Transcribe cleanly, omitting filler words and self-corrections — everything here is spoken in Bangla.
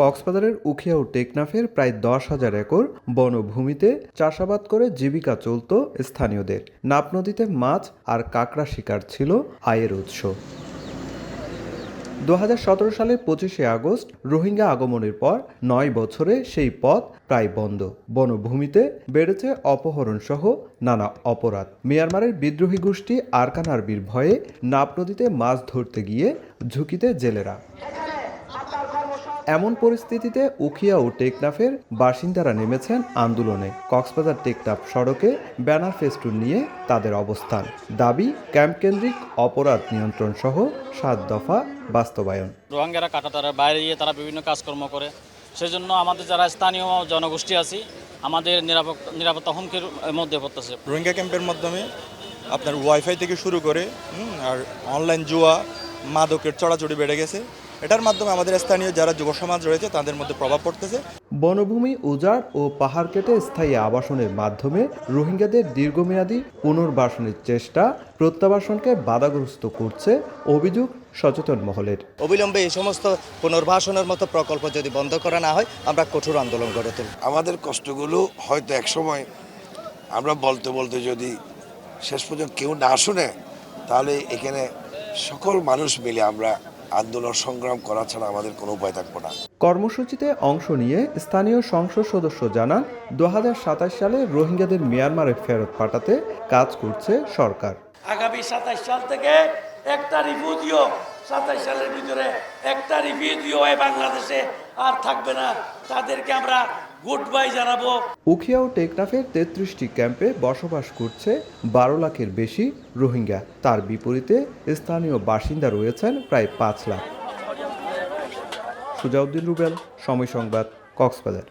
কক্সবাজারের উখিয়া ও টেকনাফের প্রায় 10,000 একর বনভূমিতে চাষাবাদ করে জীবিকা চলত স্থানীয়দের। নাপ নদীতে মাছ আর কাঁকড়া শিকার ছিল আয়ের উৎস। 2017 সালের 25শে আগস্ট রোহিঙ্গা আগমনের পর 9 বছরে সেই পথ প্রায় বন্ধ। বনভূমিতে বেড়েছে অপহরণ সহ নানা অপরাধ। মিয়ানমারের বিদ্রোহী গোষ্ঠী আরকান আর্মির ভয়ে নাপ নদীতে মাছ ধরতে গিয়ে ঝুঁকিতে জেলেরা। এমন পরিস্থিতিতে উখিয়া ও টেকনাফের বাসিন্দারা নেমেছেন আন্দোলনে। কক্সবাজার টেকনাফ সড়কে ব্যানার ফেস্টুন নিয়ে তাদের অবস্থান। দাবি ক্যাম্পকেন্দ্রিক অপরাধ নিয়ন্ত্রণ সহ 7 দফা বাস্তবায়ন। রোহিঙ্গারা কাঁটাতারের বাইরে গিয়ে তারা বিভিন্ন কাজকর্ম করে, সেজন্য আমাদের যারা স্থানীয় জনগোষ্ঠী আছি আমাদের নিরাপত্তা হুমকির মধ্যে পড়তেছে। রোহিঙ্গা ক্যাম্পের মাধ্যমে আপনার ওয়াইফাই থেকে শুরু করে আর অনলাইন জুয়া, মাদকের চড়াচড়ি বেড়ে গেছে। এটার মাধ্যমে আমাদের স্থানীয় যারা যুব সমাজ রয়েছে তাদের মধ্যে প্রভাব পড়তেছে। বনভূমি উজাড় ও পাহাড় কেটে স্থায়ী আবাসনের মাধ্যমে রোহিঙ্গাদের দীর্ঘমেয়াদী পুনর্বাসনের চেষ্টা প্রত্যাবাসনকে বাধাগ্রস্ত করছে অভিযোগ সচেতন মহলের। অবিলম্বে এই সমস্ত পুনর্বাসনের মতো প্রকল্প যদি বন্ধ করা না হয় আমরা কঠোর আন্দোলন গড়ে তুলব। আমাদের কষ্টগুলো হয়তো একসময় আমরা বলতে বলতে যদি শেষ পর্যন্ত কেউ না শুনে, তাহলে এখানে সকল মানুষ মিলে আমরা আন্দোলন সংগ্রাম করা ছাড়া আমাদের কোনো উপায় থাকবে না। কর্মসূচিতে অংশ নিয়ে স্থানীয় সংসদ সদস্য জানান, 2027 সালে রোহিঙ্গাদের মিয়ানমারে ফেরত পাঠাতে কাজ করছে সরকার। আগামী 27 সাল থেকে একটা রিফিউজিও 27 সালের ভিতরে একটা রিফিউজিও বাংলাদেশে আর থাকবে না, তাদেরকে আমরা গুড বাই জানাবো। উখিয়া ও টেকনাফের 33টি ক্যাম্পে বসবাস করছে 12 লাখের বেশি রোহিঙ্গা। তার বিপরীতে স্থানীয় বাসিন্দা রয়েছেন প্রায় 5 লাখ। সুজাউদ্দিন রুবেল, সময় সংবাদ, কক্সবাজার।